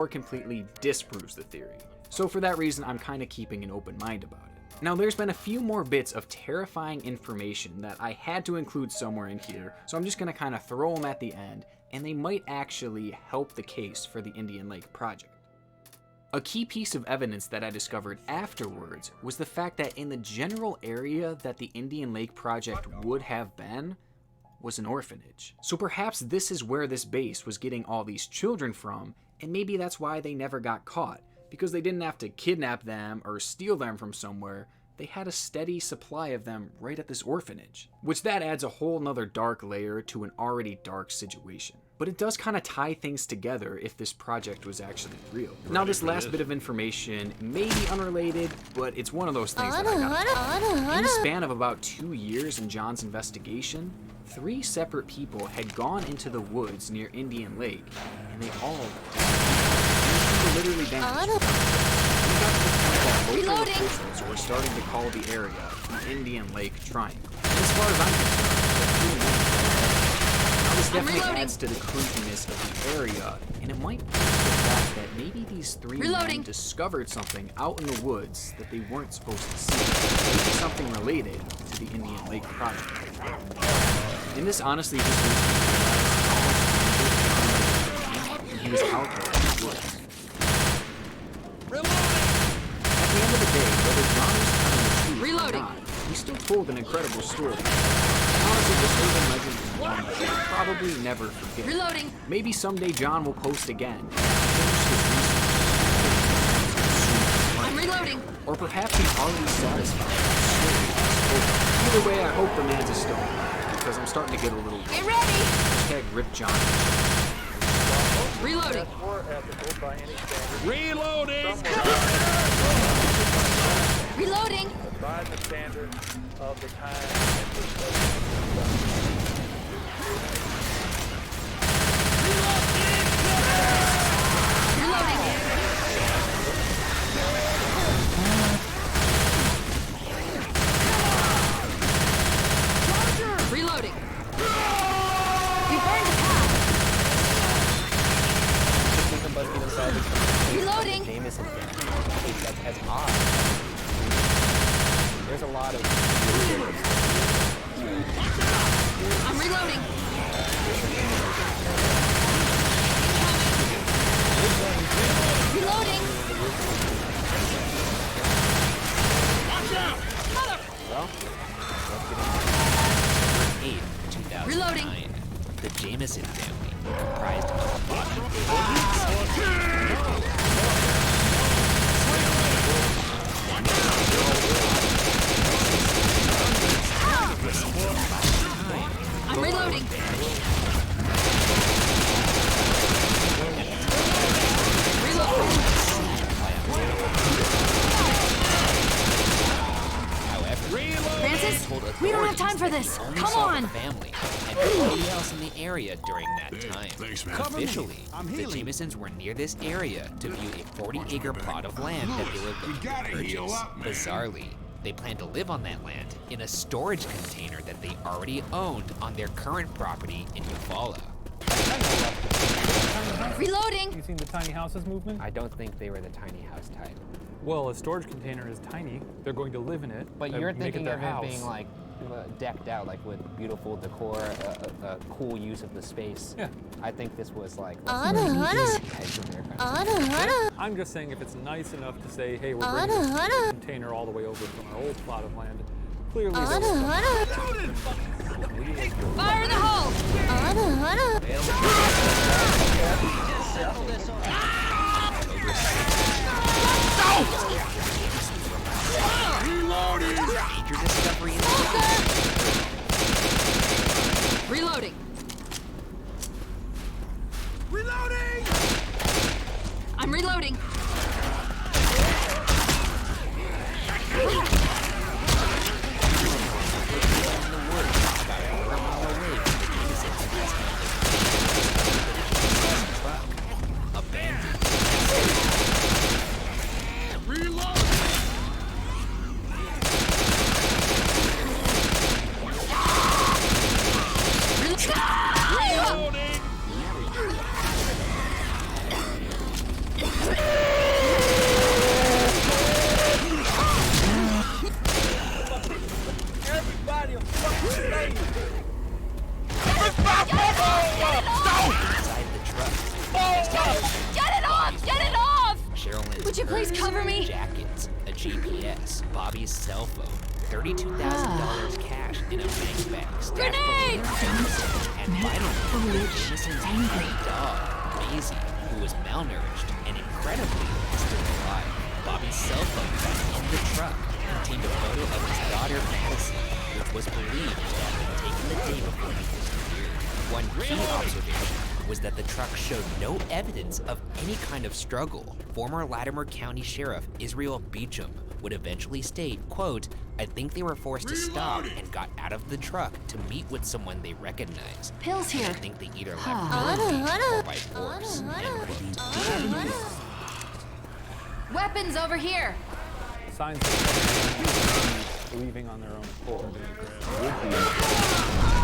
or completely disproves the theory. So for that reason, I'm kind of keeping an open mind about it. Now there's been a few more bits of terrifying information that I had to include somewhere in here, so I'm just going to kind of throw them at the end, and they might actually help the case for the Indian Lake project. A key piece of evidence that I discovered afterwards was the fact that in the general area that the Indian Lake project would have been was an orphanage. So perhaps this is where this base was getting all these children from, and maybe that's why they never got caught, because they didn't have to kidnap them or steal them from somewhere. They had a steady supply of them right at this orphanage, which that adds a whole nother dark layer to an already dark situation. But it does kind of tie things together if this project was actually real. Now this last bit of information may be unrelated, but it's one of those things that I got. In the span of about 2 years in John's investigation, 3 separate people had gone into the woods near Indian Lake, and they all literally vanished. Local officials were starting to call the area the Indian Lake Triangle. As far as I'm concerned, now this definitely adds to the creepiness of the area, and it might point to the fact that maybe these 3 men discovered something out in the woods that they weren't supposed to see. Maybe something related to the Indian Lake project. And this honestly just makes me realize how much he was out there in the woods. At the end of the day, whether John was telling the truth or not, he still told an incredible story. Honestly, this urban legend is one that we'll probably never forget. Maybe someday John will post again. Or perhaps he's already satisfied. Either way, I hope the man's a stone, because I'm starting to get a little worried. Get ready! Hashtag rip John. Reloading! Reloading! Reloading! By the standard of the time Reloading! We burned the path! Reloading! Jameson as odd. There's a lot of... I'm reloading! Reloading! Watch out! Well, 8, 2009. Reloading. The Jameson family, comprised of Bobby I'm reloading! Francis, we don't have time for this. Come on! family and nobody else in the area during that time. Thanks, man. Officially, the Jamesons were near this area to view a 40-acre plot of land that they were looking to purchase. Bizarrely, they plan to live on that land in a storage container that they already owned on their current property in Eufaula. Reloading! You seen the tiny houses movement? I don't think they were the tiny house type. Well, a storage container is tiny. They're going to live in it. But and you're make thinking it their of house. it being like decked out, like with beautiful decor, a cool use of the space. Yeah. I think this was like Anna. heads of their country. I'm just saying if it's nice enough to say, hey, we're bringing this container all the way over from our old plot of land, clearly there was something. Fire in the hole! Major discovery in the Reloading! Reloading! I'm reloading! Please cover me. Jackets, a GPS, Bobby's cell phone, $32,000 cash in a bank bag, stacked Grenade! below Jameson, and finally, Jameson's pet dog, Maisie, who was malnourished and incredibly still alive. Bobby's cell phone found in the truck contained a photo of his daughter Madison, which was believed to have been taken the day before he disappeared. One key observation was that the truck showed no evidence of any kind of struggle. Former Latimer County Sheriff Israel Beecham would eventually state, quote, "I think they were forced to stop and got out of the truck to meet with someone they recognized. Pills And here. I think they either left willingly or by force," end quote. Weapons over here. Signs of leaving on their own accord.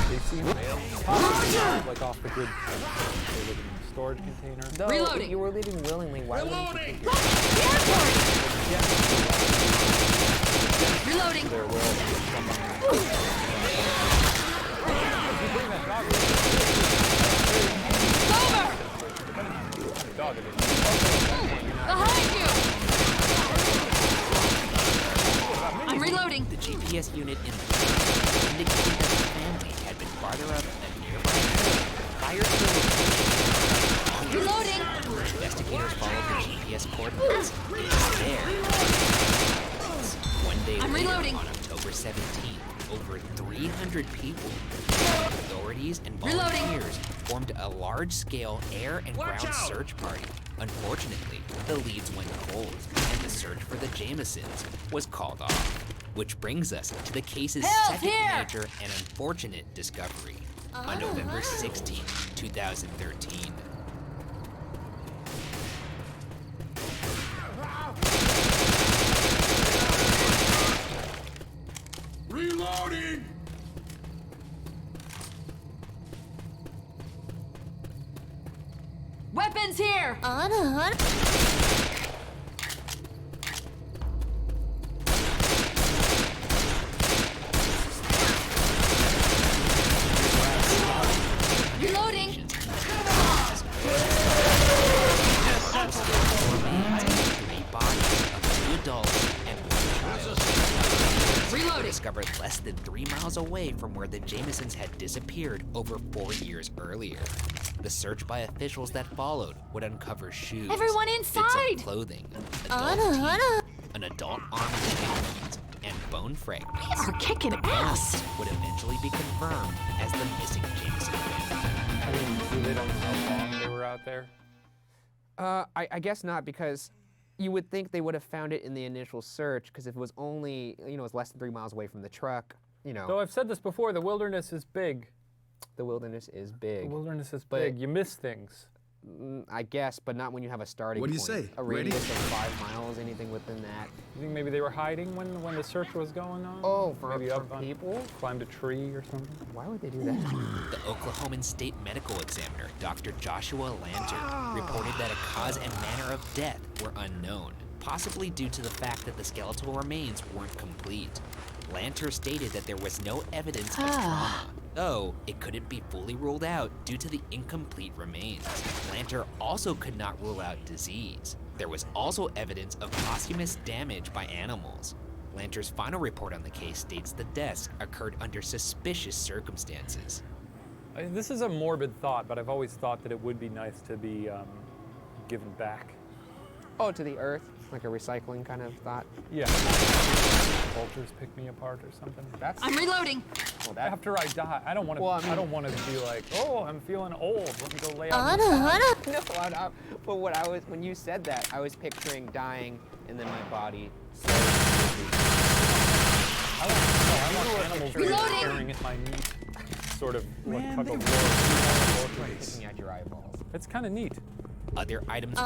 They seem like off the grid. They live in a storage container. Though, Reloading. if you were leaving willingly, why wouldn't you take your The airport. Reloading. There will be You bring that dog with Over. the dog it is. Behind you. I'm reloading. The GPS unit in the truck indicated that the family had been farther up a nearby hill prior to the location. Reloading. Investigators followed the GPS coordinates. It was there. One day I'm later, reloading. on October 17th, over 300 people, authorities and Reloading. volunteers, formed a large-scale air and ground search party. Unfortunately, the leads went cold, and the search for the Jamesons was called off. Which brings us to the case's Help second here! major and unfortunate discovery. On November 16, 2013. Reloading! Weapons here. Reloading. Three bodies of 2 adults and 1 child. Reloading. Discovered less than 3 miles away from where the Jamesons had disappeared over 4 years earlier. The search by officials that followed would uncover shoes, Everyone bits inside! of clothing, adult teeth, an adult arm with handcuffs, and bone fragments. We're kicking ass. Would eventually be confirmed as the missing Jameson family. I mean, they don't know how long they were out there. I guess not, because you would think they would have found it in the initial search, because if it was only, it was less than 3 miles away from the truck, Though I've said this before, the wilderness is big. the wilderness is The big. wilderness is But- big. You miss things. I guess, but not when you have a starting What do you point. say? A Ready? radius of 5 miles, anything within that. You think maybe they were hiding when the search was going on? Oh, for maybe up on, people? climbed a tree or something. Why would they do that? The Oklahoman State Medical Examiner, Dr. Joshua Lanter, reported that a cause and manner of death were unknown, possibly due to the fact that the skeletal remains weren't complete. Lanter stated that there was no evidence of trauma, though it couldn't be fully ruled out due to the incomplete remains. Lanter also could not rule out disease. There was also evidence of posthumous damage by animals. Lanter's final report on the case states the deaths occurred under suspicious circumstances. This is a morbid thought, but I've always thought that it would be nice to be given back. Oh, to the earth, like a recycling kind of thought. Yeah. Vultures pick me apart or something. That's I'm reloading. well, that. After I die, I don't want to. Well, I mean- I don't want to be like, oh, I'm feeling old. Let me go lay out. No, but when you said that, I was picturing dying and then my body. I want animals Reloading. staring at my meat, sort of like tug of war. Picking out your eyeballs. It's kind of neat. Other items were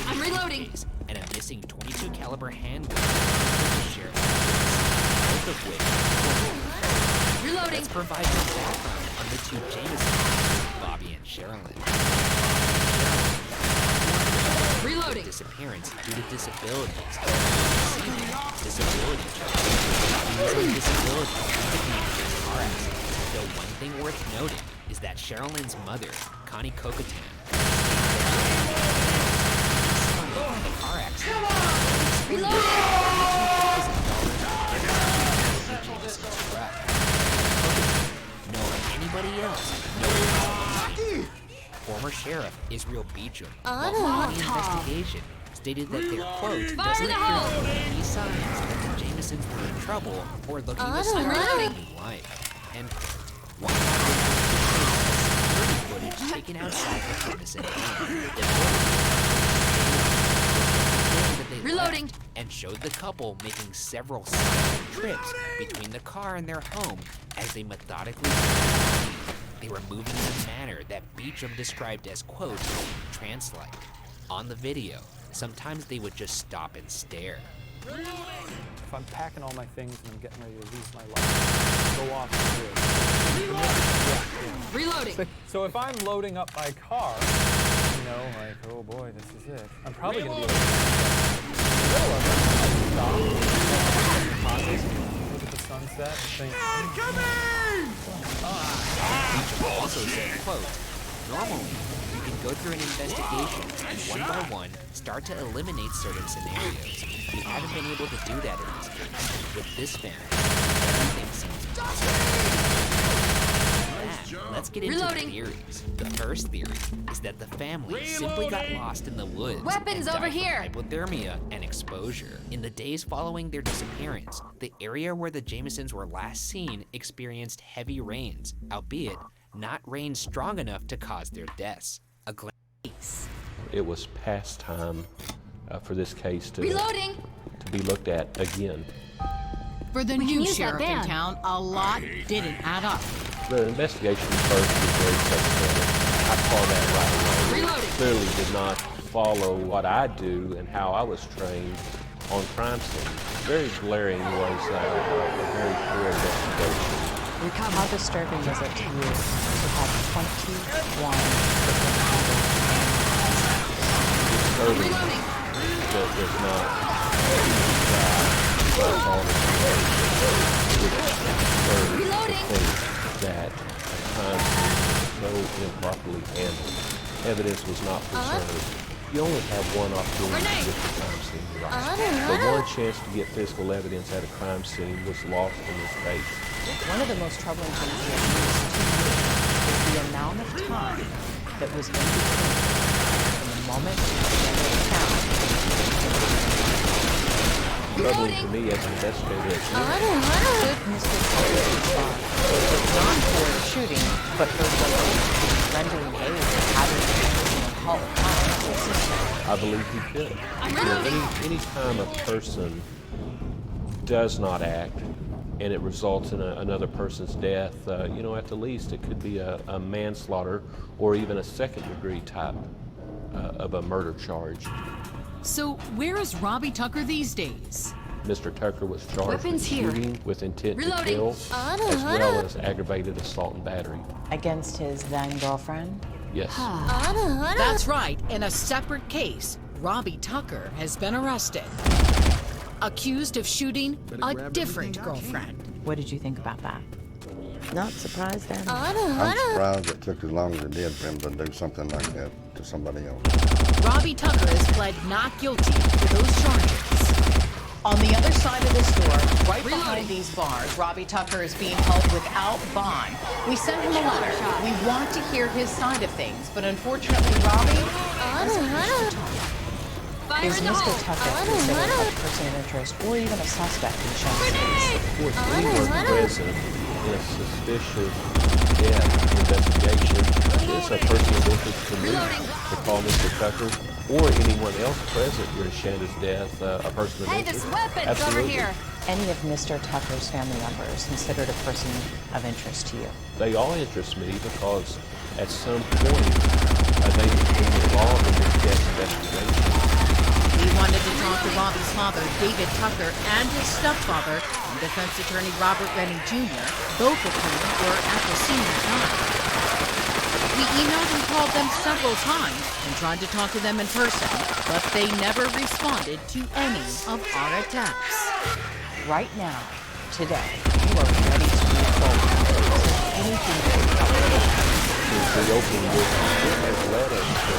I'm reloading. and a missing .22 caliber handgun sheriff, both of which Reloading. let's provide some background on the 2 Jamesons, Bobby and Sherilyn. Reloading. Disappearance due to disabilities. Receiving disability check. Using disability due to car accident. Though one thing worth noting is that Sherilyn's mother, Connie Kokatan, sheriff, Israel Beecham, while on the investigation, stated that their quote doesn't appear to be any signs that the Jamesons were in trouble or looking to start a new life. And while security footage taken outside the Ferguson Reloading. and showed the couple making several silent trips between the car and their home as they methodically proceeded. They were moving in a manner that Beecham described as, quote, trance-like. On the video, sometimes they would just stop and stare. If I'm packing all my things and I'm getting ready to lose my life, go off and do it. Reloading. So if I'm loading up my car, you know, like, oh boy, this is it. I'm probably going to be stop, look at the sunset and think, Beecham also said, quote, normally, you can go through an investigation and one by one start to eliminate certain scenarios. We haven't been able to do that in this case. With this family, everything seems possible. Let's get into the theories. The first theory is that the family simply got lost in the woods. Weapons and over died from here. hypothermia and exposure. In the days following their disappearance, the area where the Jamesons were last seen experienced heavy rains, albeit not rain strong enough to cause their deaths. A It was past time for this case to be looked at again. For the new sheriff in town, a lot didn't add up. The investigation first was very suspect. I saw that right away. Clearly did not follow what I do and how I was trained on crime scenes. Very glaring was a very poor investigation. How disturbing is it to you to have 21 different disturbing that there's not all the that a crime scene was so improperly handled. Evidence was not preserved. You only have one opportunity to get the crime scene right. The one chance to get physical evidence at a crime scene was lost in this case. One of the most troubling things we have used is the amount of time that was in between from the moment they were found. Troubling for me as an investigator is Mr. Tucker respond, not for the shooting, but for the rendering aid and having help to assist him. I believe he could. Any time a person does not act and it results in another person's death, you know, at the least it could be a manslaughter or even a second-degree type of a murder charge. So where is Robbie Tucker these days? Mr. Tucker was charged with shooting with intent to kill, as well as aggravated assault and battery. Against his then-girlfriend? Yes. That's right. In a separate case, Robbie Tucker has been arrested. Accused of shooting a different girlfriend. What did you think about that? Not surprised then? I'm surprised it took as long as it did for him to do something like that to somebody else. Robbie Tucker has pled not guilty to those charges. On the other side of this door, right behind these bars, Robbie Tucker is being held without bond. We sent him a letter. We want to hear his side of things, but unfortunately, Robbie is Mr. Tucker considered a person of interest or even a suspect in Shannon's case? Of course, anyone present in a suspicious death investigation is a person of interest to me. To call Mr. Tucker or anyone else present during Shanna's death a person of interest. Weapon's over here. Any of Mr. Tucker's family members considered a person of interest to you? They all interest me because at some point they became involved in this death investigation. We wanted to talk to Robbie's father, David Tucker, and his stepfather, defense attorney Robert Rennie Jr., both of whom were at the scene at the time. We emailed and called them several times and tried to talk to them in person, but they never responded to any of our attempts. Right now, today, you are ready to move forward. Anything that can help you. The opening has led us to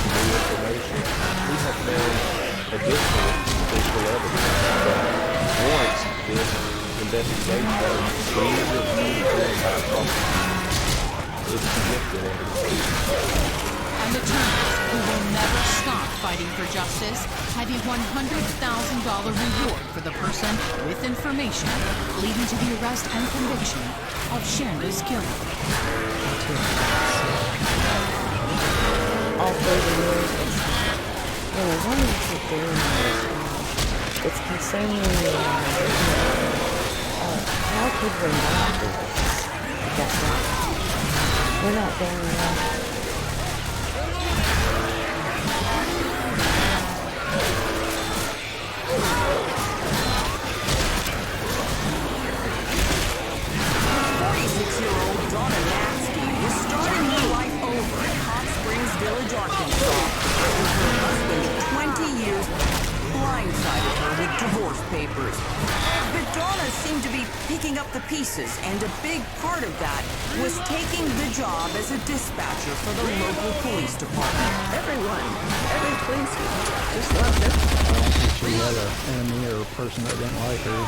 new information. We have found additional physical evidence that warrants this investigation being reviewed by a prosecutor. it's significant evidence. And the turners, who will never stop fighting for justice, have a $100,000 reward for the person with information leading to the arrest and conviction of Shanda's killer. All 30 years, one of the things it's concerning how could we not do this? That's right. We're not there enough. Donna Natsky was starting her life over in Hot Springs Village, Arkansas. Her husband of 20 years blindsided her with divorce papers. But Donna seemed to be picking up the pieces, and a big part of that was taking the job as a dispatcher for the local police department. Every policeman just loved her. I don't think she had an enemy or a person that didn't like her.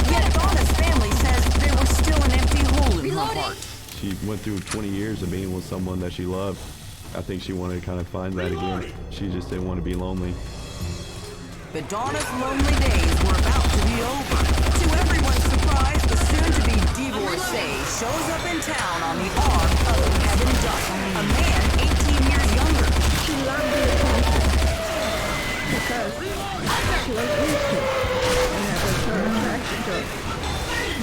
Yet Donna's family says there was still an empty hole in her heart. She went through 20 years of being with someone that she loved. I think she wanted to kind of find that again. She just didn't want to be lonely. But Donna's lonely days were about to be over. To everyone's surprise, the soon-to-be divorcee shows up in town on the arm of Kevin Duck, a man 18 years younger. She loved the attention because she was used to it, and that was her attraction to it.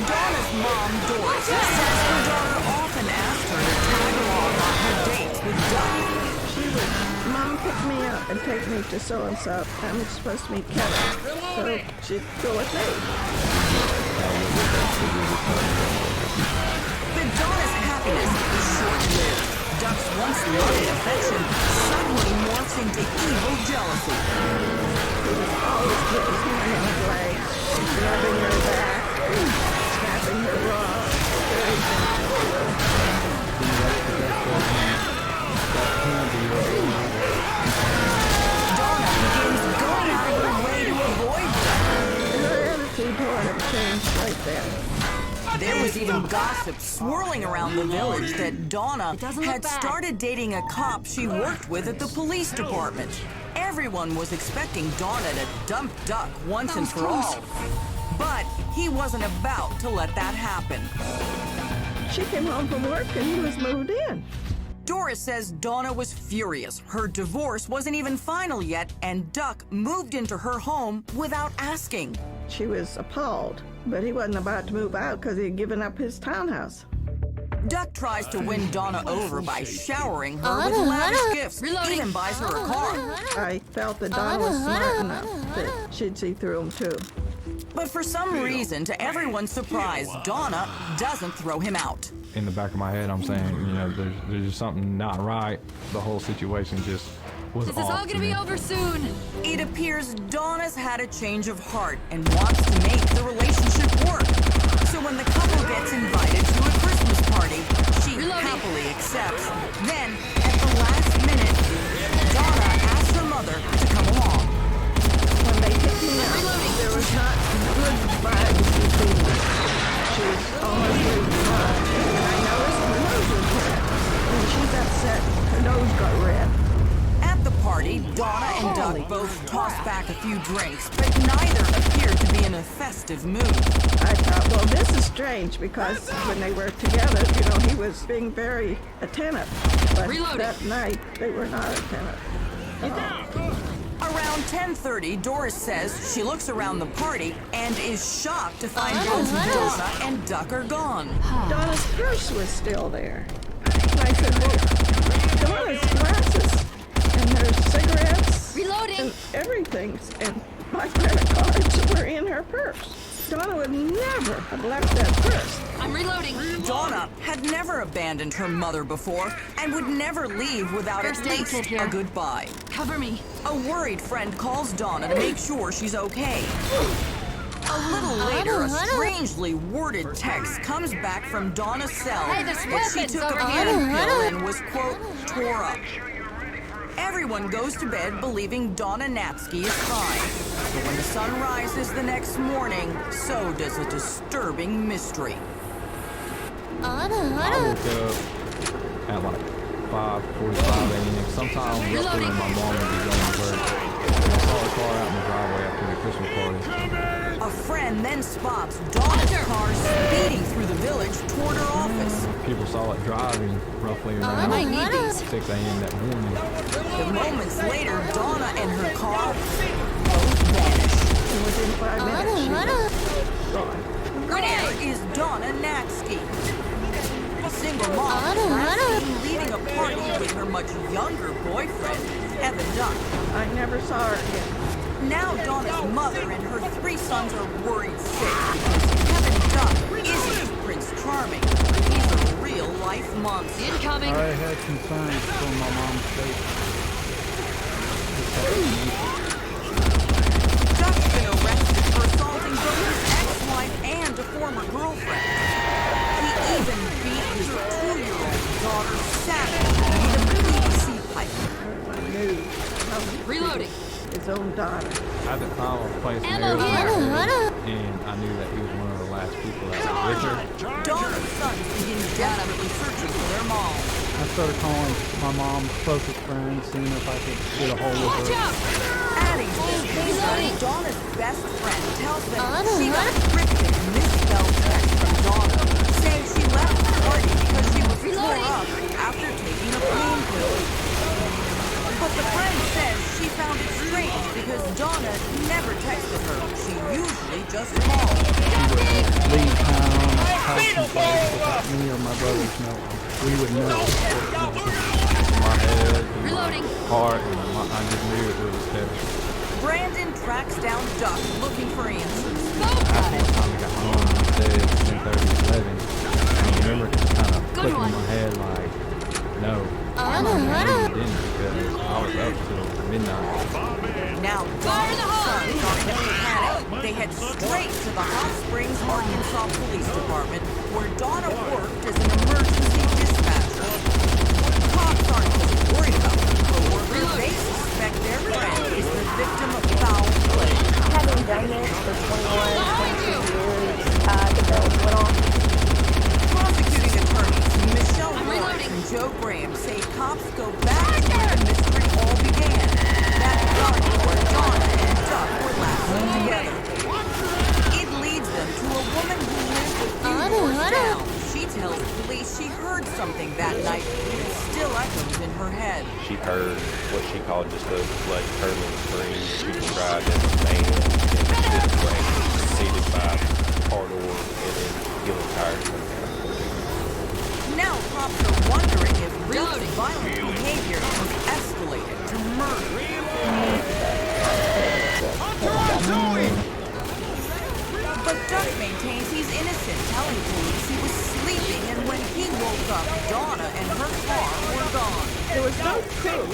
Donna's mom, Doris, says her daughter often asked her to tag along on her dates with Duck. She would, Mom picked me up and take me to so-and-so. I'm supposed to meet Kevin, so she'd go with me. But Donna's happiness is short-lived. Duck's once loving affection suddenly morphs into evil jealousy. He was always putting his hand on her leg, rubbing her back, snapping her raw, very Donna begins going out of her way to avoid Duck. Her attitude toward him changed right then. There was even gossip swirling around the village that Donna had started dating a cop she worked with at the police department. Everyone was expecting Donna to dump Duck once and for all. But he wasn't about to let that happen. She came home from work and he was moved in. Doris says Donna was furious. Her divorce wasn't even final yet, and Duck moved into her home without asking. She was appalled, but he wasn't about to move out because he had given up his townhouse. Duck tries to win Donna over by showering her with lavish gifts, even buys her a car. I felt that Donna was smart enough that she'd see through him too. But for some reason, to everyone's surprise, Donna doesn't throw him out. In the back of my head, I'm saying, you know, there's just something not right. The whole situation just was off. This is all gonna be over soon. It appears Donna's had a change of heart and wants to make the relationship work. So when the couple gets invited to a Christmas party, she happily accepts. Then, at the last minute, Donna asks her mother to come along. When they picked me up, there was not good vibes between us. She was almost losing blood, and I noticed her nose was red. When she's upset, her nose got red. At the party, Donna and Duck both tossed back a few drinks, but neither appeared to be in a festive mood. I thought, well, this is strange because when they were together, you know, he was being very attentive. But that night, they were not attentive. Around 10:30, Doris says she looks around the party and is shocked to find both Donna and Duck are gone. Donna's purse was still there. And I said, well, Donna's glasses and her cigarettes and everything, and my credit cards were in her purse. Donna would never have left that purse. I'm reloading. Donna had never abandoned her mother before and would never leave without at least a goodbye. Cover me. A worried friend calls Donna to make sure she's okay. A little later, a strangely worded text comes back from Donna's cell that she took a panic pill and was, quote, tore up. Everyone goes to bed believing Donna Natsky is fine. But when the sun rises the next morning, so does a disturbing mystery. I woke up at like 5:45 a.m. Sometimes roughly when my mom would be going to work. I saw a car out in the driveway after the Christmas party. A friend then spots Donna's car speeding through the village toward her office. People saw it driving roughly around 6 a.m. that morning. The moments later, Donna and her car both vanish. And within 5 minutes, she was gone. Where is Donna Natsky? A single mom last seen leaving a party with her much younger boyfriend, Kevin Duck. I never saw her again. Now Donna's mother and her 3 sons are worried sick because Kevin Duck isn't Prince Charming. He's a real-life monster. Incoming! I had concerns for my mom's safety. Duck's been arrested for assaulting both his ex-wife and a former girlfriend. He even beat his 2-year-old daughter savagely with a PVC pipe. I knew how to Reloading. his own daughter. At the time I was placing Ammo there, here. and I knew that he was one of the last people that was with her. Donna's sons begin desperately searching for their mom. I started calling my mom's closest friends, seeing if I could get a hold of her. Adding to this concern, Donna's best friend tells them she got a cryptic misspelled text from Donna saying she left the party because she was tore up after taking a pain pill. But the friend says she found it strange because Donna never texted her. She usually just called. Leave town, hide someplace without me or my brothers know. We would know. My head, and Reloading. my heart, and I just knew it was heavy. Brandon tracks down Duck looking for answers. After the time I got home, he said 10:30, 11. I remember just kind of clicking in my head like, no. I didn't because I was up till midnight. Now Donna's sons are in a panic. They head straight to the Hot Springs, Arkansas Police Department, where Donna worked as an emergency dispatcher. Cops aren't just worried about the co-worker. They suspect their friend is the victim of foul play. Having done this for 21, 22 years, the bells went off. Prosecuting attorneys Michelle Lawrence and Joe Graham say cops go back to where the mystery all began. That garden where Donna and Duck were last seen together. It leads them to a woman who lives a few doors down. She tells police she heard something that night that still echoes in her head. She heard what she called just a blood curdling scream. She described as a man in a good way, seated by a car door and then feeling tired coming down. Now cops are wondering if Duck's violent behavior has escalated to murder. But Duck maintains he's innocent, telling police he was sleeping and when he woke up, Donna and her car were gone. There was no proof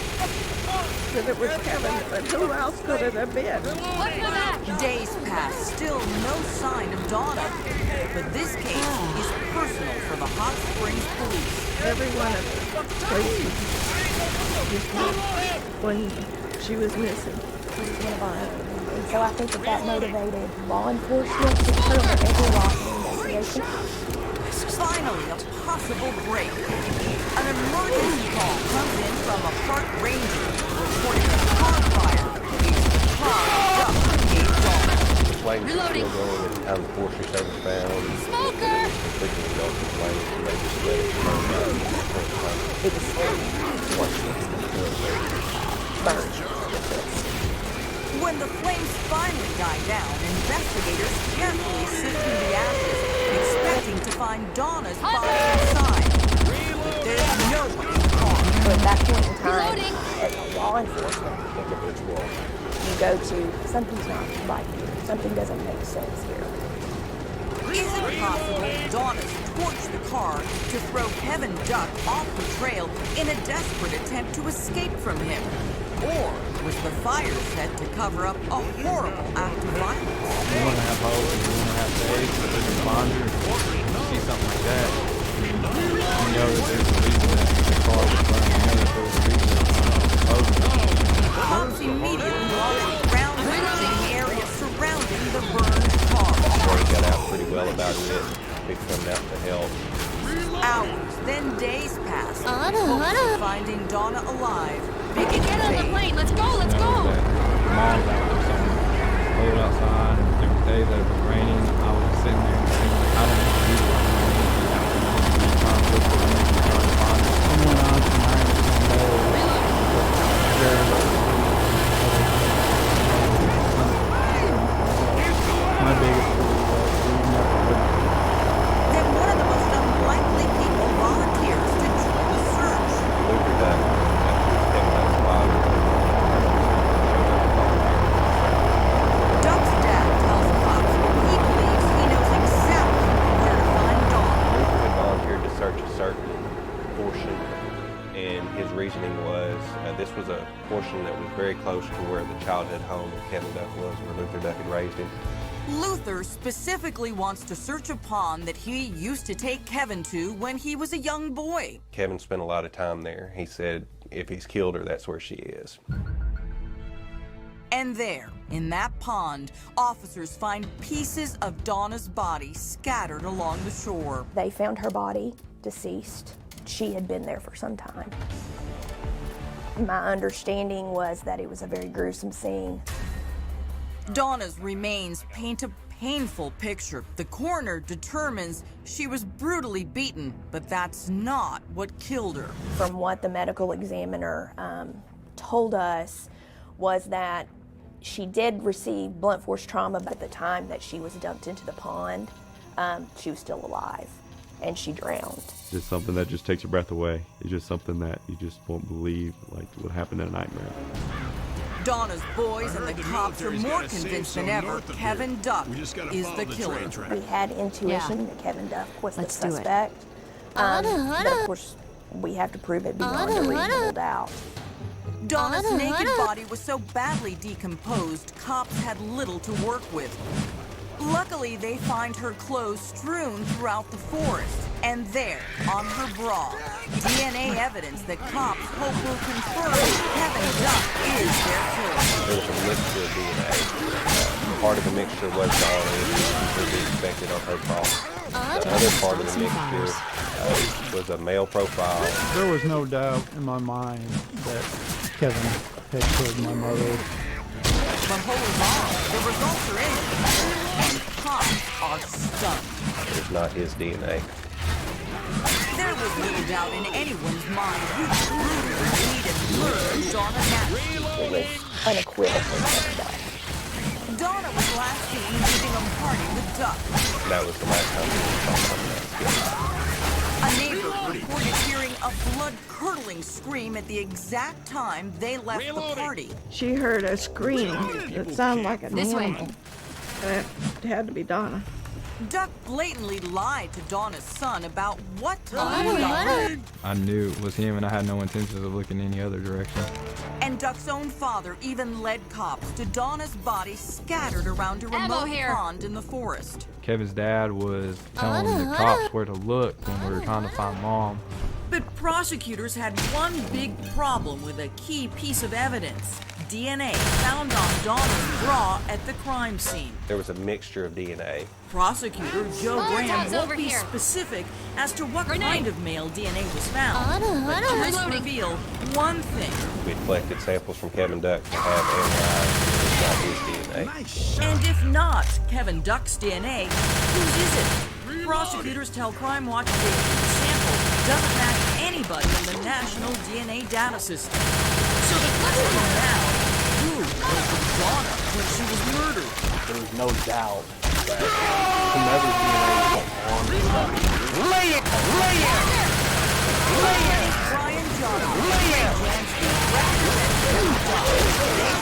that it was Kevin, but who else could it have been? Days pass, still no sign of Donna. But this case is personal for the Hot Springs Police. Everyone at the place just knew when she was missing. She was one of our own. And so I think that motivated law enforcement to turn over every law investigation. Finally, a possible break. An emergency call comes in from a park ranger reporting a car fire leads to the car Duck gave Donna. The flames were still going at the time the Forest Service found. Smoker! Completely engulfed in flames, and they just let it burn out. It was burned. When the flames finally die down, investigators carefully sift through the ashes, expecting to find Donna's body inside. But there's no one in the car. So at that point in time, as a law enforcement individual, you go to, something's not right here. Something doesn't make sense here. Is it possible Donna's torched the car to throw Kevin Duck off the trail in a desperate attempt to escape from him? Or was the fire set to cover up a horrible act of violence? You want to have hope, you want to have faith, you responder, you see something like that, you know that there's a reason that the car was burning. You know that there was a reason that the Cops immediately launched ground searching the area surrounding the burned car. Word got out pretty well about it. People coming out to help. finding Donna alive. We can get on the plane. Let's go. Let's go. Mom's out there somewhere. Cold outside, and every day that it was raining, I was sitting there and thinking, like, I don't know what to do. Trying to look for the next trying to find it. Someone on tonight my biggest Then one of the most unlikely people volunteers to join the search. Duck's dad tells cops he believes he knows exactly where to find Dawn. Luther had volunteered to search a certain portion, and his reasoning was this was a portion that was very close to where the childhood home of Kevin Duck was, where Luther Duck had raised him. Luther specifically wants to search a pond that he used to take Kevin to when he was a young boy. Kevin spent a lot of time there. He said if he's killed her, that's where she is. And there, in that pond, officers find pieces of Donna's body scattered along the shore. They found her body deceased. She had been there for some time. My understanding was that it was a very gruesome scene. Donna's remains paint a painful picture. The coroner determines she was brutally beaten, but that's not what killed her. From what the medical examiner told us was that she did receive blunt force trauma, but at the time that she was dumped into the pond, she was still alive, and she drowned. Just something that just takes your breath away. It's just something that you just won't believe, like what happened in a nightmare. Donna's boys and the cops are more convinced than ever Kevin Duck is the killer. We had intuition that Kevin Duck was the Let's do it. suspect, but of course we have to prove it beyond a reasonable doubt. Donna's naked body was so badly decomposed, cops had little to work with. Luckily, they find her clothes strewn throughout the forest, and there, on her bra, DNA evidence that cops hope will confirm Kevin Duck is their killer. There was a mixture of DNA. Part of the mixture was Donna, which was completely expected on her bra. The other part of the mixture was a male profile. There was no doubt in my mind that Kevin had killed my mother. But hold on, the results are in, and cops are stunned. It's not his DNA. There was little doubt in anyone's mind who brutally beat and murdered Donna Nasty. It was unequivocally Kevin Duck. Donna was last seen leaving a party with Duck. That was the last time we saw Donna. A neighbor reported hearing a blood-curdling scream at the exact time they left the party. She heard a scream that sounded like an This way. animal. And it had to be Donna. Duck blatantly lied to Donna's son about what time he died. I knew it was him, and I had no intentions of looking any other direction. And Duck's own father even led cops to Donna's body scattered around a remote pond in the forest. Kevin's dad was telling the cops where to look when we were trying to find Mom. But prosecutors had one big problem with a key piece of evidence. DNA found on Donna's bra at the crime scene. There was a mixture of DNA. Prosecutor Joe Graham over won't be here. specific as to what kind of male DNA was found, but just reveal one thing. We collected samples from Kevin Duck to have analyzed. It's not his DNA. And if not Kevin Duck's DNA, whose is it? Prosecutors tell Crime Watch the sample doesn't match anybody in the national DNA data system. So the question now, who was with Donna when she was murdered? There was no doubt that whomever's DNA was on the body. Lay it! Lay it! Lay it! Brian Johnson, Lay it! Rather than Kevin Duck,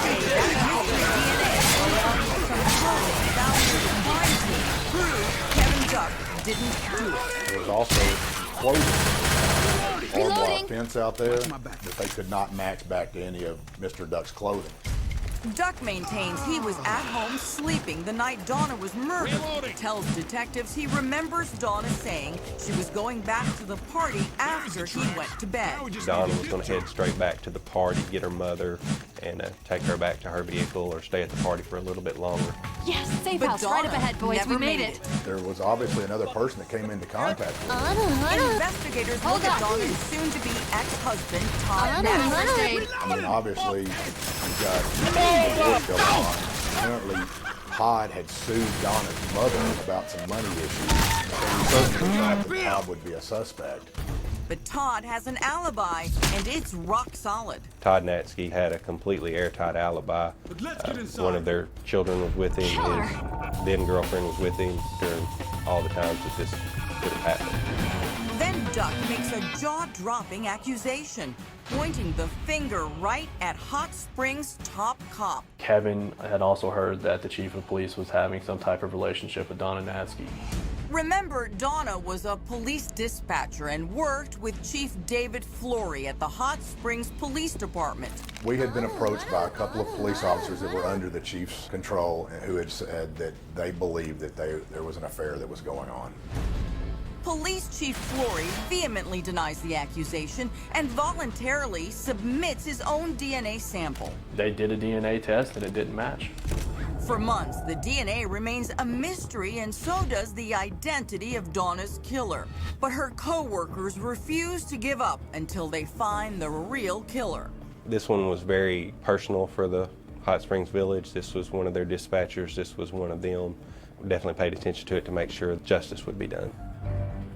they say that mystery DNA along with some clothing found in the crime scene prove Kevin Duck didn't do it. There was also clothing on the fence out there that they could not match back to any of Mr. Duck's clothing. Duck maintains he was at home sleeping the night Donna was murdered. Tells detectives he remembers Donna saying she was going back to the party after he went to bed. Donna was going to head straight back to the party, get her mother, and take her back to her vehicle or stay at the party for a little bit longer. Yes, safe But house, right Donna up ahead, boys. never We made made it. There was obviously another person that came into contact with her. Investigators Hold look at on. Donna's soon-to-be ex-husband, Todd First Nash. aid. I mean, obviously, you got divorce going on. Apparently, Todd had sued Donna's mother about some money issues. So we certainly thought that Todd would be a suspect. But Todd has an alibi, and it's rock solid. Todd Natsky had a completely airtight alibi. One of their children was with him. His then girlfriend was with him during all the times that this could have happened. Then Duck makes a jaw-dropping accusation, pointing the finger right at Hot Springs' top cop. Kevin had also heard that the chief of police was having some type of relationship with Donna Natsky. Remember, Donna was a police dispatcher and worked with Chief David Flory at the Hot Springs Police Department. We had been approached by a couple of police officers that were under the chief's control and who had said that they believed that there was an affair that was going on. Police Chief Flory vehemently denies the accusation and voluntarily submits his own DNA sample. They did a DNA test and it didn't match. For months, the DNA remains a mystery, and so does the identity of Donna's killer. But her co-workers refuse to give up until they find the real killer. This one was very personal for the Hot Springs Village. This was one of their dispatchers. This was one of them. We definitely paid attention to it to make sure justice would be done.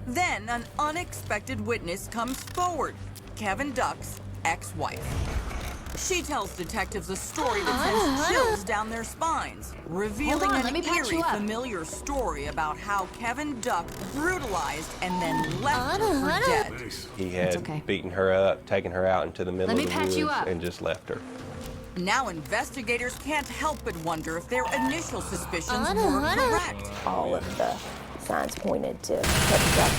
Then an unexpected witness comes forward, Kevin Duck's ex-wife. She tells detectives a story that sends chills down their spines, revealing Hold on, let me an patch eerie, you up. familiar story about how Kevin Duck brutalized and then left her for dead. He had okay. beaten her up, taken her out into the middle Let of me the patch woods, you up. and just left her. Now investigators can't help but wonder if their initial suspicions were correct. All of the signs pointed to Kevin Duck.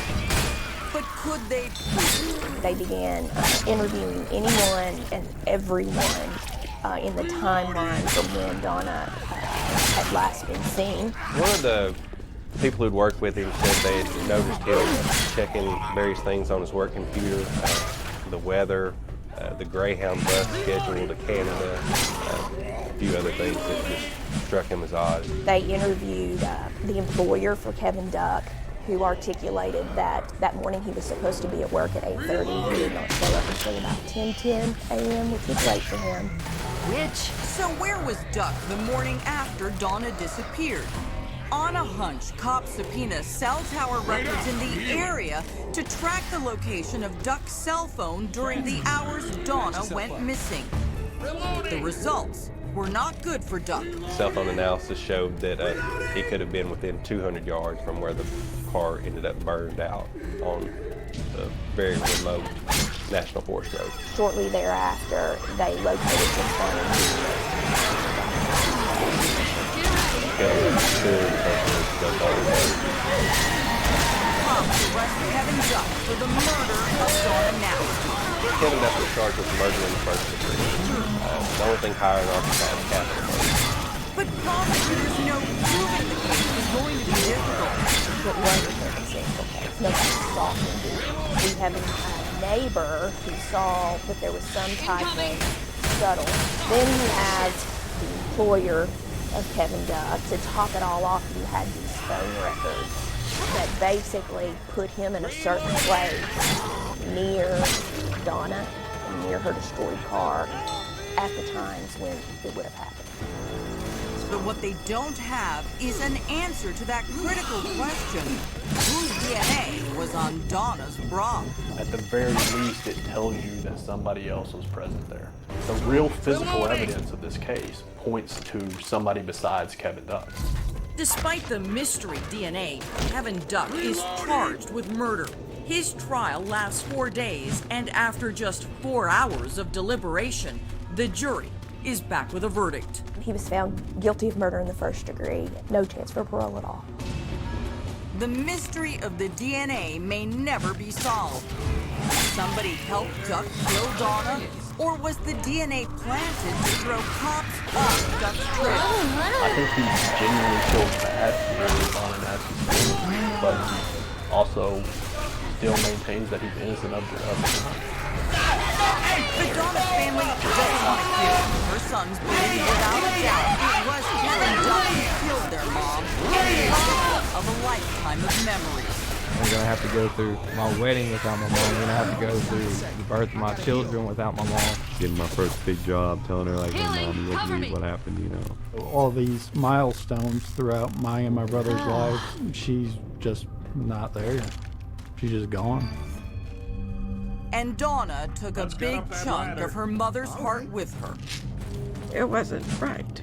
But could they prove? They began interviewing anyone and everyone in the timeline from when Donna had last been seen. One of the people who'd worked with him said they had noticed him checking various things on his work computer, the weather, the Greyhound bus schedule to Canada, a few other things that just struck him as odd. They interviewed the employer for Kevin Duck, who articulated that that morning he was supposed to be at work at 8:30. He did not show up until about 10:10 a.m., which was late for him. So where was Duck the morning after Donna disappeared? On a hunch, cops subpoena cell tower records in the area to track the location of Duck's cell phone during the hours Donna went missing. The results were not good for Duck. Cell phone analysis showed that he could have been within 200 yards from where the car ended up burned out on a very remote National Forest road. Shortly thereafter, they located his phone. Cops arrest Kevin Duck for the murder of Donna Natsky. Kevin Duck was charged with murder in the first degree. The only thing higher in Arkansas is capital murder. But prosecutors know proving the case is going to be difficult. It wasn't a single case. Nobody saw him do it. We have a neighbor who saw that there was some type of scuttle. Then he has the employer of Kevin Duck. To top it all off, you had these phone records that basically put him in a certain place near Donna and near her destroyed car at the times when it would have happened. But what they don't have is an answer to that critical question. Whose DNA was on Donna's bra? At the very least, it tells you that somebody else was present there. The real physical evidence of this case points to somebody besides Kevin Duck. Despite the mystery DNA, Kevin Duck is charged with murder. His trial lasts 4 days, and after just 4 hours of deliberation, the jury is back with a verdict. He was found guilty of murder in the first degree. No chance for parole at all. The mystery of the DNA may never be solved. Somebody helped Duck kill Donna, Or was the DNA planted to throw cops off Duck's trail? I think he genuinely feels bad for Donna and Ashley's, but he also still maintains that he's innocent of the crime. The Donna family doesn't want to hear it. Her sons believe without a doubt it was killing Duck who killed their mom. Of a lifetime of memories. I'm gonna have to go through my wedding without my mom. I'm gonna have to go through the birth of my children without my mom. Getting my first big job, telling her like, hey, Mom, look at me, what happened, you know. All these milestones throughout my and my brother's lives, she's just not there. She's just gone. And Donna took a big chunk of her mother's heart with her. It wasn't right.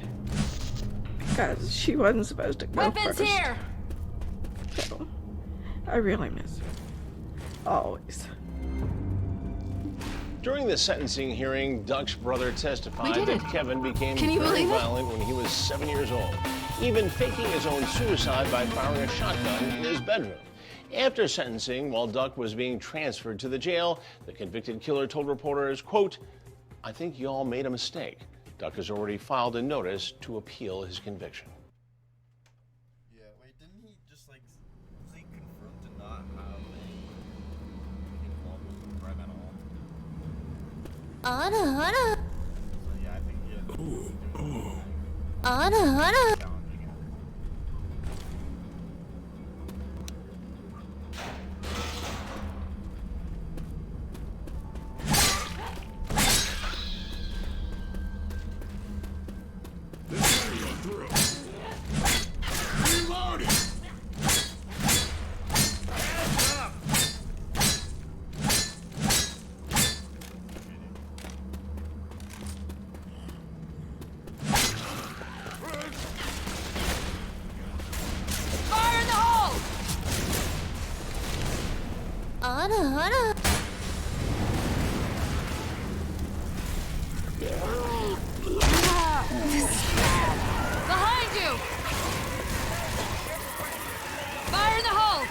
Because she wasn't supposed to go Weapons first. here! So, I really miss her. Always. During the sentencing hearing, Duck's brother testified that Kevin became very violent when he was 7 years old, even faking his own suicide by firing a shotgun in his bedroom. After sentencing, while Duck was being transferred to the jail, the convicted killer told reporters, quote, "I think y'all made a mistake." Duck has already filed a notice to appeal his conviction. Yeah, wait, didn't he just like, was he confirmed to not have any involvement with the crime at all? So yeah, I think yeah. Behind you! Fire in the hole!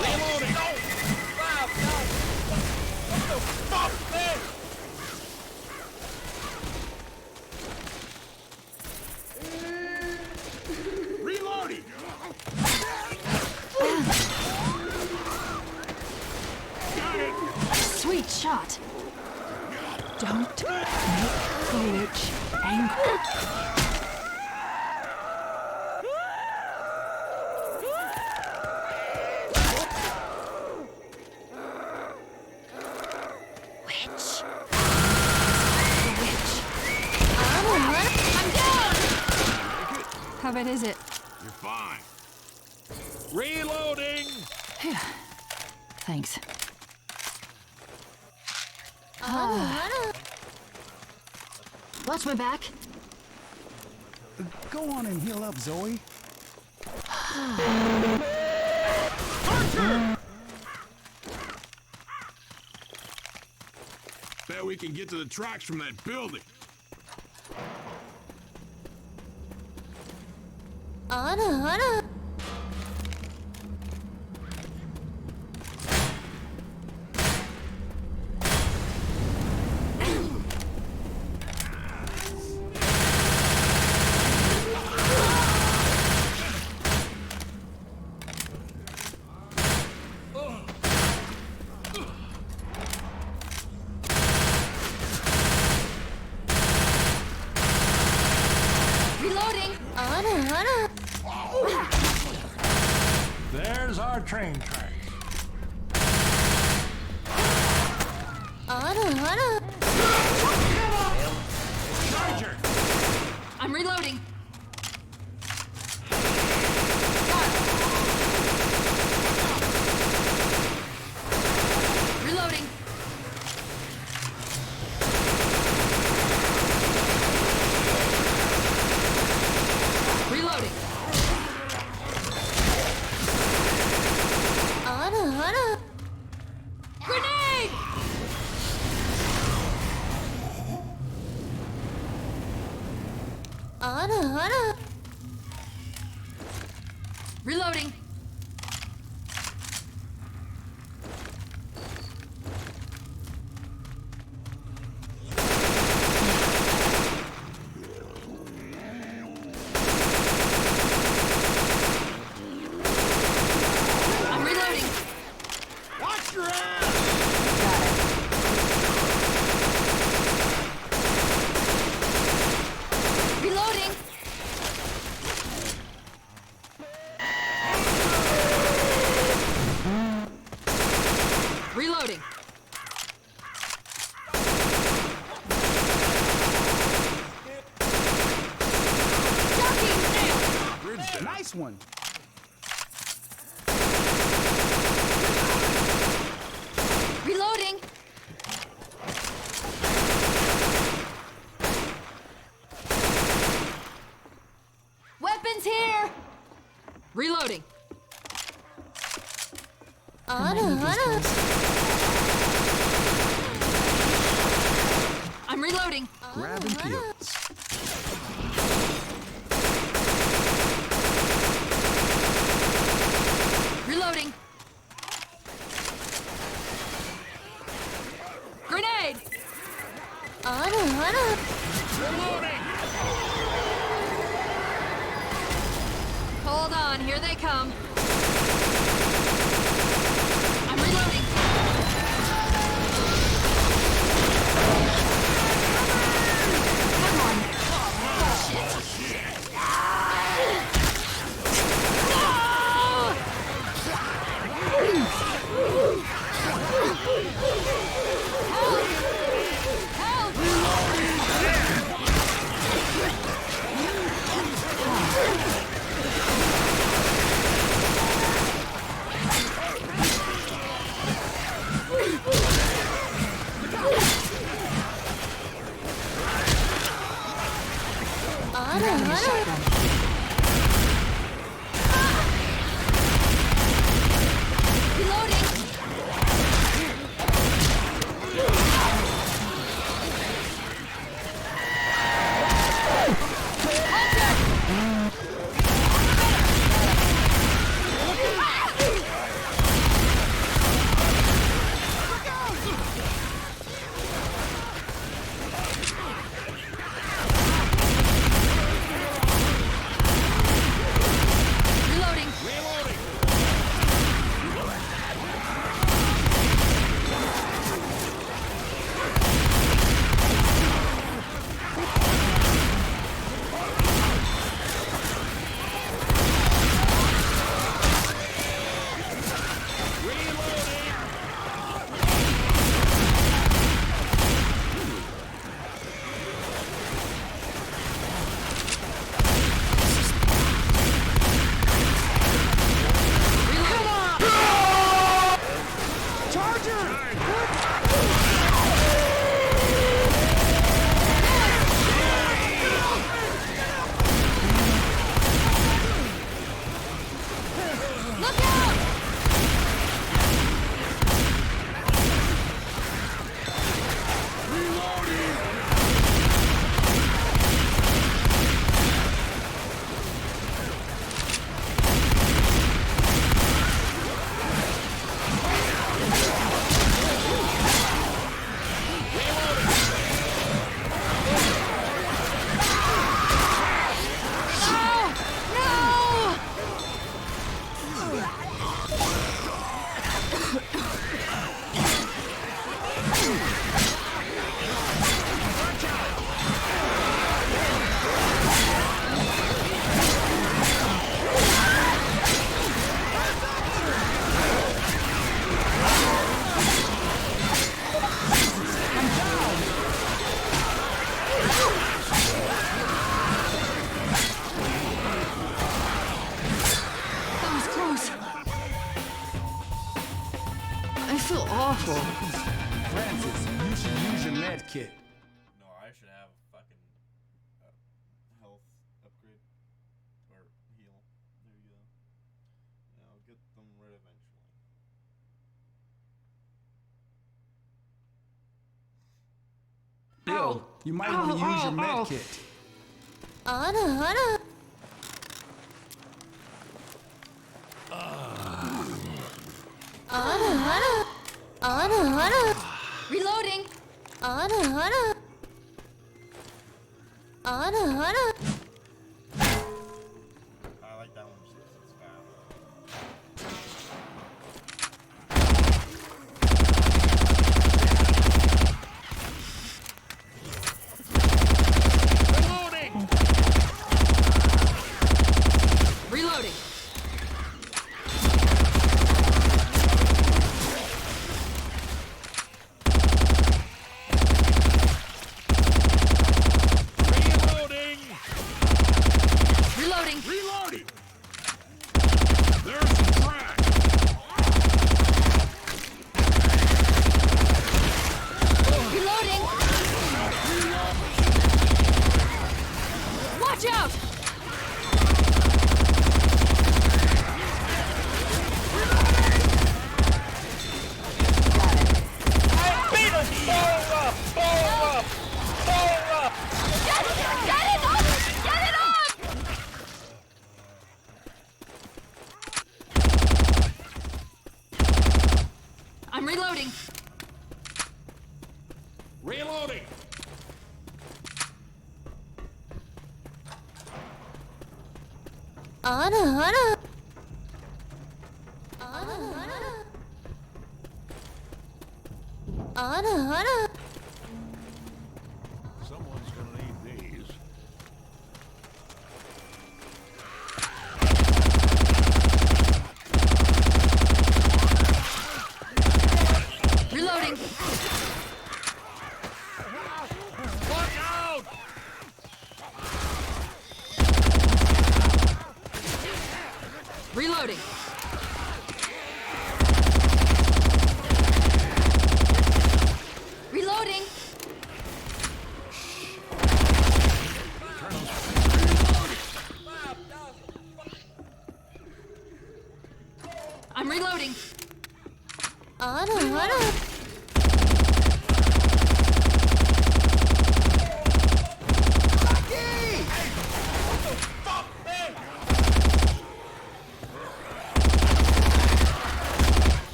Reloading! What the fuck, man? Reloading! Sweet shot. Don't make Coach angry. Witch. The witch. I'm down! How bad is it? You're fine. Reloading! Thanks. Watch my back. Go on and heal up, Zoe. Bet we can get to the tracks from that building. Reloading. There's our train tracks. Charger! I'm reloading. Reloading. Reloading. Grenade! Reloading. Reloading. Reloading. Nice one. Reloading. Weapons here. Reloading. I'm reloading. Grab and peel. Reloading. Grenade. Hold on, here they come. I'm reloading. Come on. awful. Francis, you should use your med kit. No, I should have a fucking health upgrade or heal. There you go. Yeah, I'll get them right eventually. Bill, you might want to use your med kit. Reloading. I like that one just 'cause it's fast. Reloading. Reloading. Someone's gonna need these. Reloading. Look out! Reloading. Reloading. I'm reloading.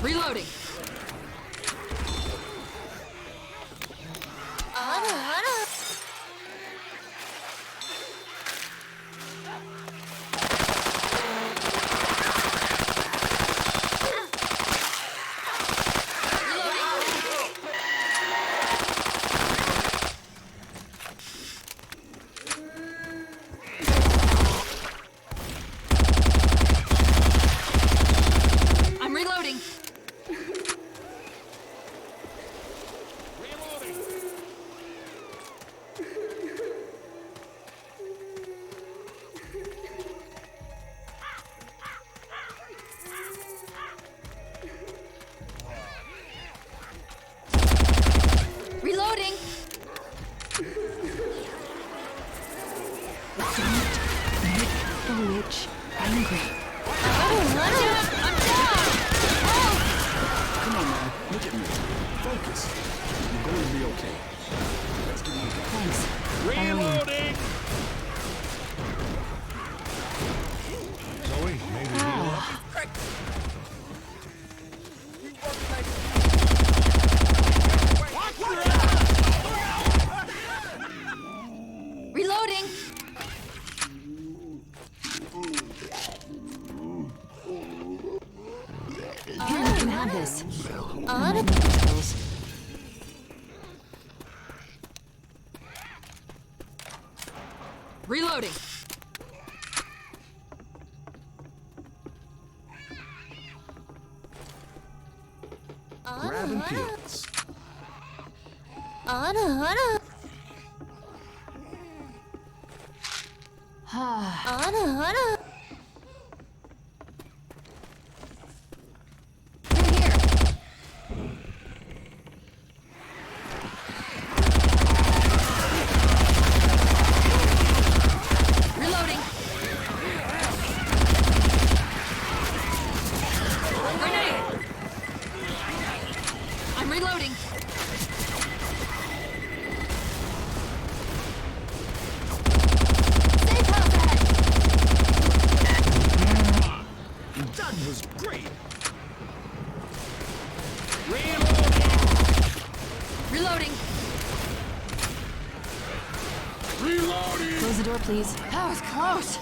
Reloading. I'm reloading. Reloading. Don't make the witch angry. I'm down. Come on, man. Look at me. Focus. You're going to be okay. Let's give you a Thanks. Reloading! Zoe, maybe heal up. Reloading. Here, you can have this. Reloading. Grabbing pills. Reloading. Grenade. I'm reloading. Safe house ahead. That was great. Reloading. Reloading. Close the door, please. That was close.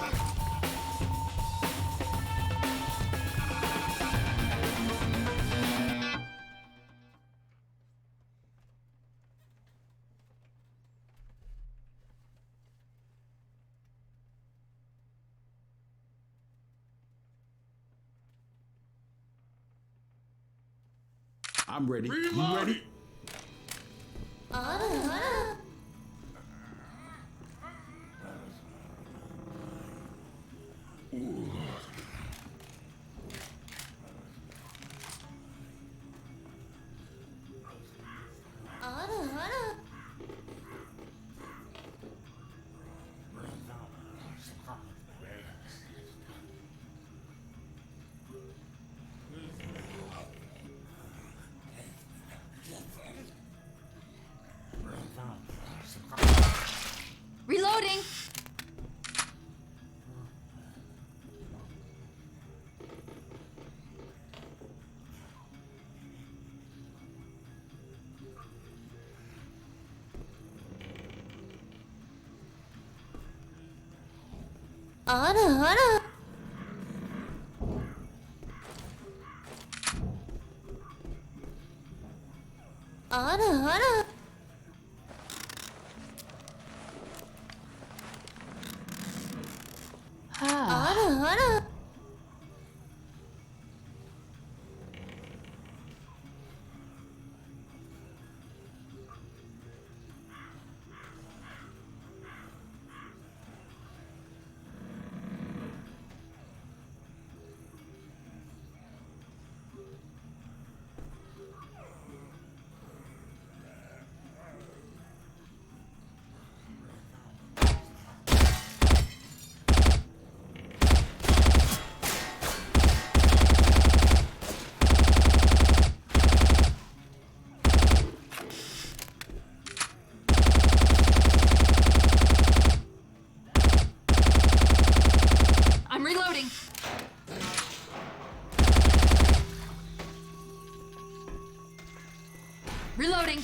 I'm ready. You ready? Reloading. I'm reloading. Reloading.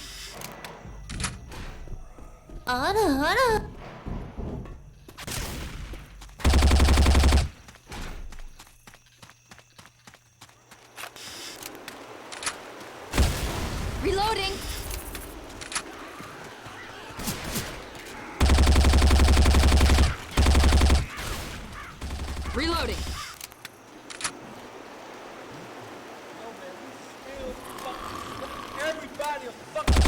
Reloading. Reloading. Everybody will fucking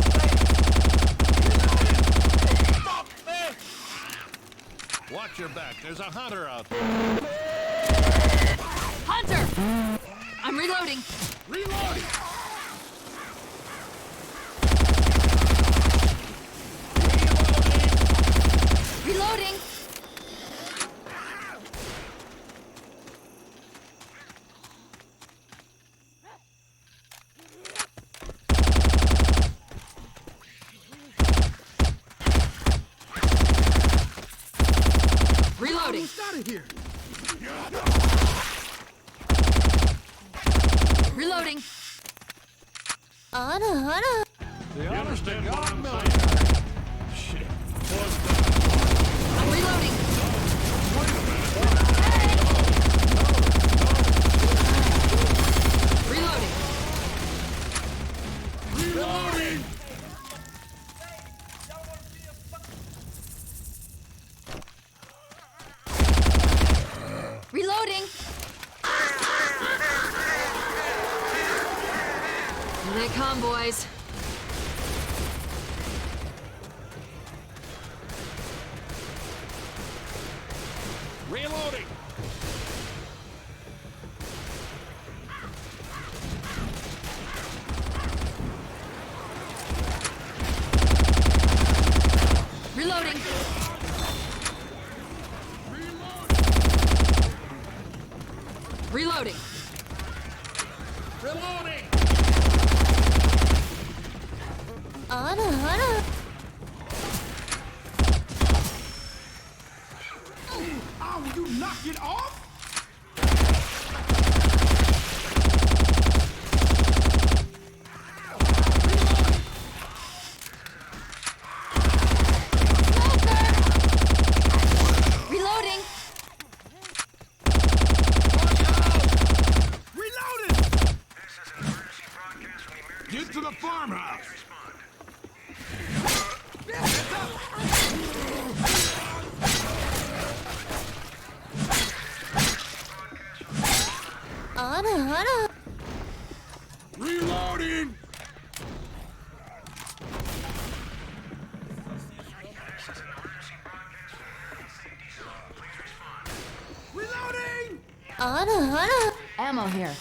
fuck, man! Watch your back. There's a hunter out there. Hunter! I'm reloading. Reloading! Reloading. Reloading. Out of here. Reloading. You understand what I'm saying? Shit. I'm reloading. Reloading. Reloading! Reloading. Here they come, boys. Reloading! Reloading. Reloading. Reloading! Oh, will you knock it off? Reloading. Reloading! Get to the farmhouse! Reloading! Reloading! Ammo here.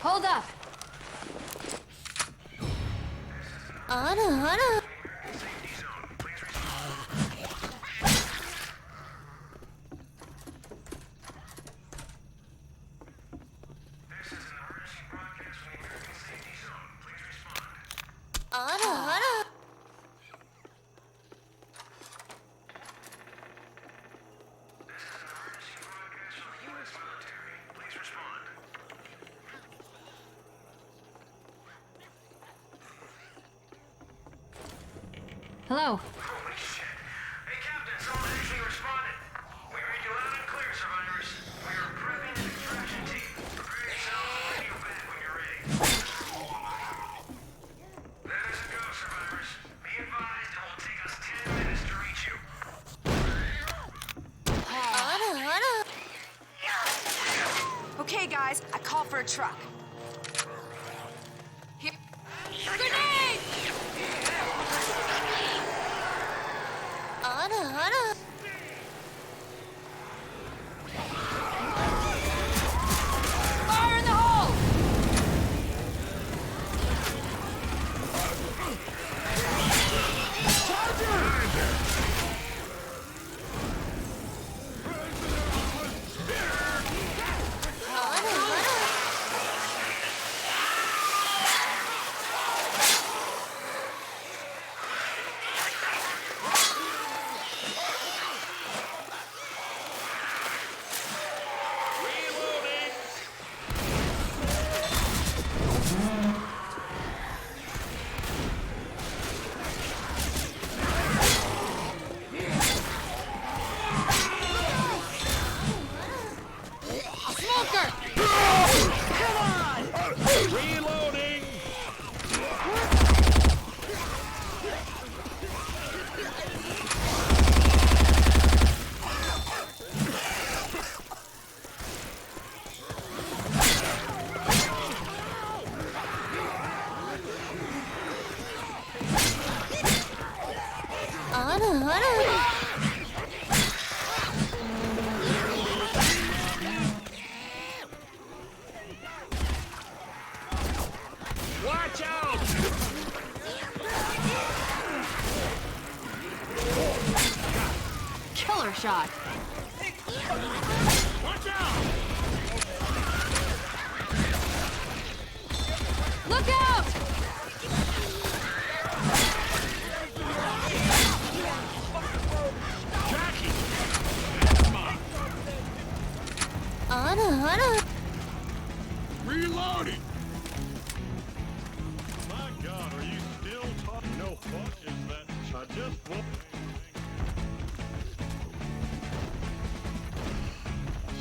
Hold up. Hello. Okay, guys, I call for a truck. Here. Grenade! Fire in the hole! Smoker! Come on! Reloading! Watch out! Killer shot. Watch out! Look out! Jackie! Reloading! My God, are you still talking? No, what is that? I just won't.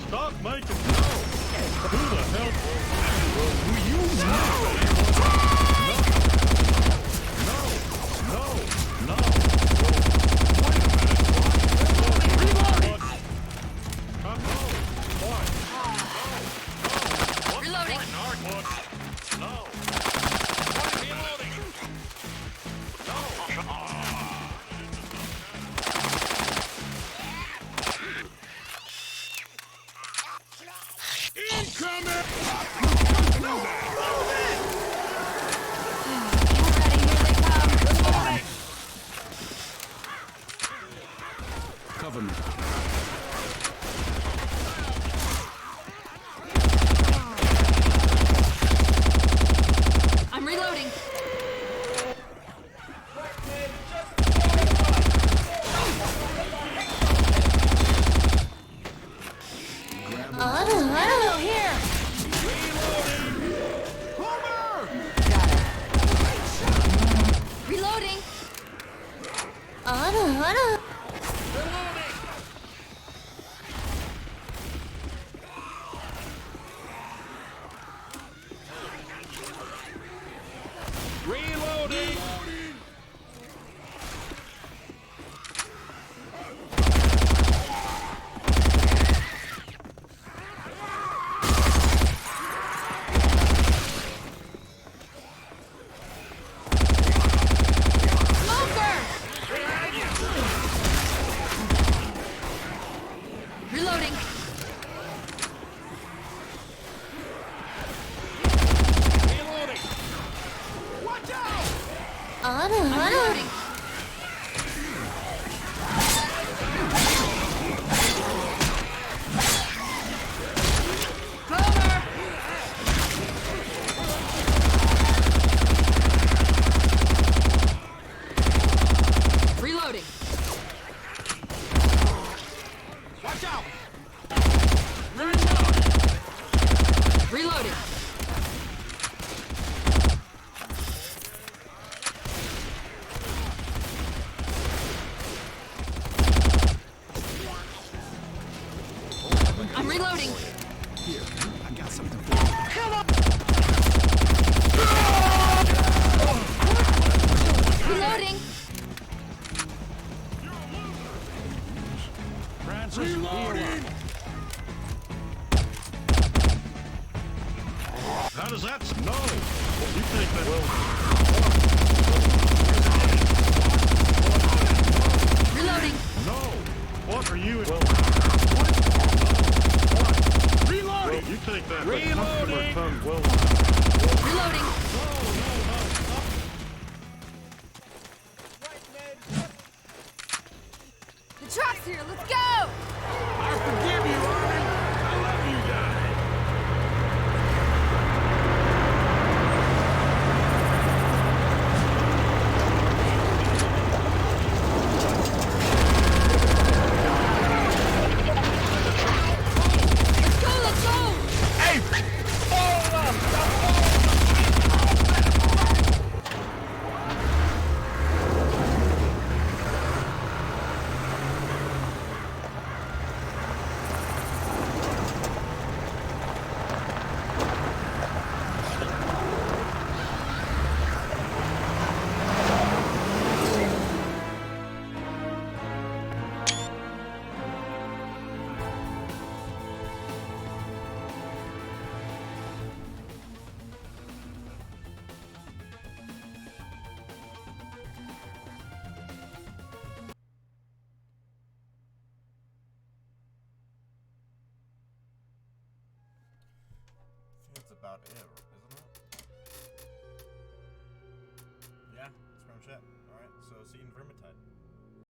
Stop making no! Who the hell? Who you know? No! No! No! Wait a minute! Reloading! What? Reloading. No! Reloading! No! Incoming! Cover me. I'm reloading. Hello, here. Reloading. Reloading! Smoker! I'm reloading. Here, I got something for you. Come on. Reloading. Francis, Reloading! how does that? No. You think that will? Reloading. No. What are you? Well, Reloading! you think that the customer comes? Well, Reloading. The truck's here. Let's go. I forgive you, Armin. I love you guys. Let's go. Let's go. Hey! Hold up! That's about it, isn't it? Yeah, it's pretty much it. Alright, so see you in Vermintide.